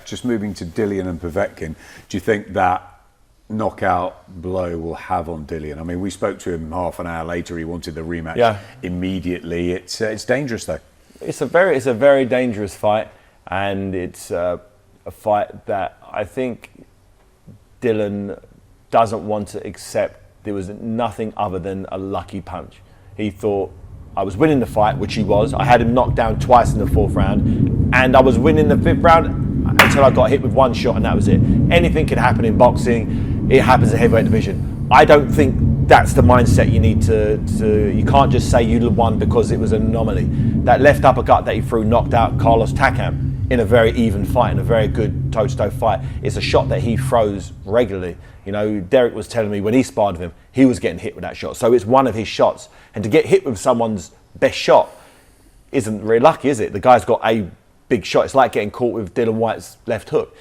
just moving to Dillian and Povetkin, do you think that knockout blow will have on Dillian? I mean, we spoke to him half an hour later. He wanted the rematch immediately. It's dangerous though. It's a very dangerous fight, and it's a fight that I think Dillian doesn't want to accept. There was nothing other than a lucky punch. He thought, I was winning the fight, which he was. I had him knocked down twice in the 4th round, and I was winning the 5th round until I got hit with one shot, and that was it. Anything could happen in boxing. It happens in heavyweight division. I don't think that's the mindset you need to you can't just say you won because it was an anomaly. That left uppercut that he threw knocked out Carlos Takam in a very even fight, in a very good toe-to-toe fight. It's a shot that he throws regularly. You know, Derek was telling me when he sparred with him, he was getting hit with that shot. So it's one of his shots. And to get hit with someone's best shot isn't very lucky, is it? The guy's got a big shot. It's like getting caught with Dillian Whyte's left hook.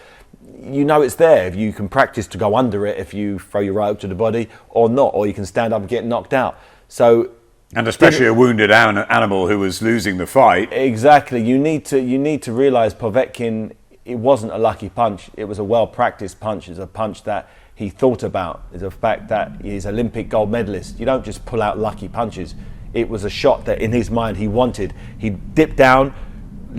You know it's there if you can practice to go under it, if you throw your right hook to the body or not, or you can stand up and get knocked out. So, and especially a wounded animal who was losing the fight. Exactly. You need to realise Povetkin, it wasn't a lucky punch. It was a well-practiced punch. It's a punch that he thought about. It's a fact that he's Olympic gold medalist. You don't just pull out lucky punches. It was a shot that in his mind he wanted. He dipped down,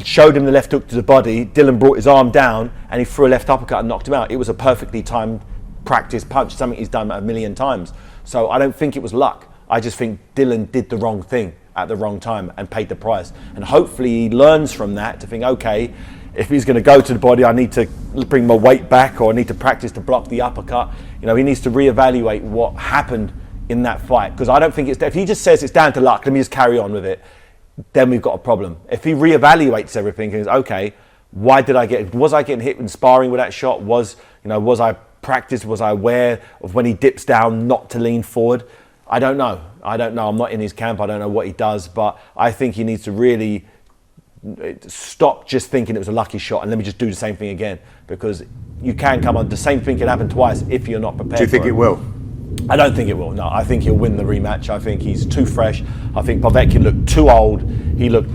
showed him the left hook to the body. Dillian brought his arm down and he threw a left uppercut and knocked him out. It was a perfectly timed practice punch, something he's done a million times. So I don't think it was luck. I just think Dillian did the wrong thing at the wrong time and paid the price. And hopefully he learns from that to think, okay, if he's going to go to the body, I need to bring my weight back, or I need to practice to block the uppercut. You know, he needs to reevaluate what happened in that fight. Because I don't think if he just says it's down to luck, let me just carry on with it, then we've got a problem. If he reevaluates everything and says, okay, why did was I getting hit in sparring with that shot? Was I practiced? Was I aware of when he dips down not to lean forward? I don't know. I'm not in his camp. I don't know what he does, but I think he needs to really stop just thinking it was a lucky shot and let me just do the same thing again, because you can come on, the same thing can happen twice if you're not prepared. Do you think it will? I don't think it will. No, I think he'll win the rematch. I think he's too fresh. I think Povetkin looked too old. He looked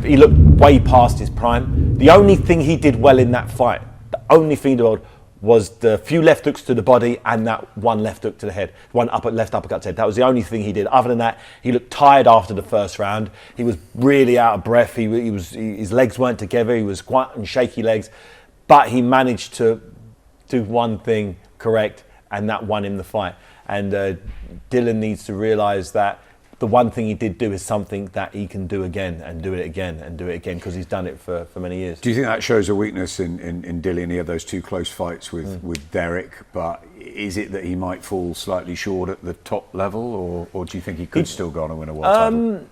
way past his prime. The only thing he did well in that fight, the only thing he did well was the few left hooks to the body and that one left hook to the head, left uppercut to the head. That was the only thing he did. Other than that, he looked tired after the 1st round. He was really out of breath. His legs weren't together. He was quite on shaky legs, but he managed to do one thing correct, and that won him the fight. And Dillian needs to realise that the one thing he did do is something that he can do again and do it again and do it again, because he's done it for many years. Do you think that shows a weakness in Dillian? He had those 2 close fights with Derek, but is it that he might fall slightly short at the top level, or do you think he could still go on and win a world title?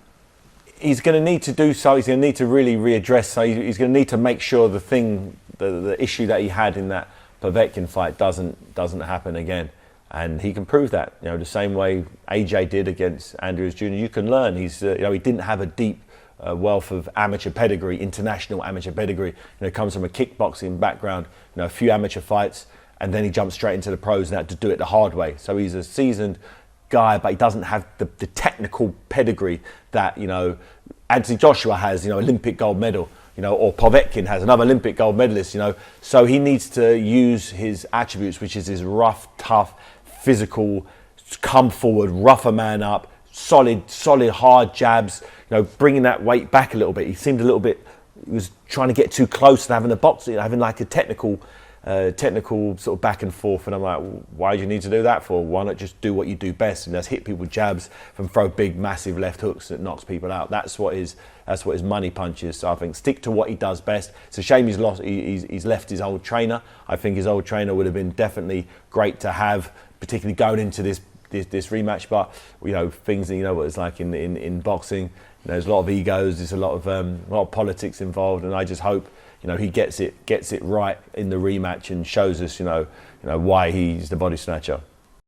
He's going to need to do so. He's going to need to really readdress. So he's going to need to make sure the issue that he had in that Povetkin fight doesn't happen again. And he can prove that, the same way AJ did against Andrews Jr. You can learn. He didn't have a deep wealth of amateur pedigree, international amateur pedigree. Comes from a kickboxing background, a few amateur fights, and then he jumped straight into the pros and had to do it the hard way. So he's a seasoned guy, but he doesn't have the technical pedigree that Anthony Joshua has. Olympic gold medal. Or Povetkin has, another Olympic gold medalist. So he needs to use his attributes, which is his rough, tough, physical, come forward, rough a man up, solid, hard jabs, bringing that weight back a little bit. He seemed a little bit, he was trying to get too close to having a box, having like a technical sort of back and forth. And I'm like, why do you need to do that for? Why not just do what you do best, and that's hit people with jabs and throw big, massive left hooks that knocks people out. That's what his money punch is. So I think stick to what he does best. It's a shame he's left his old trainer. I think his old trainer would have been definitely great to have, particularly going into this rematch. But things, what it's like in boxing. There's a lot of egos. There's a lot of politics involved, and I just hope he gets it right in the rematch and shows us why he's the body snatcher.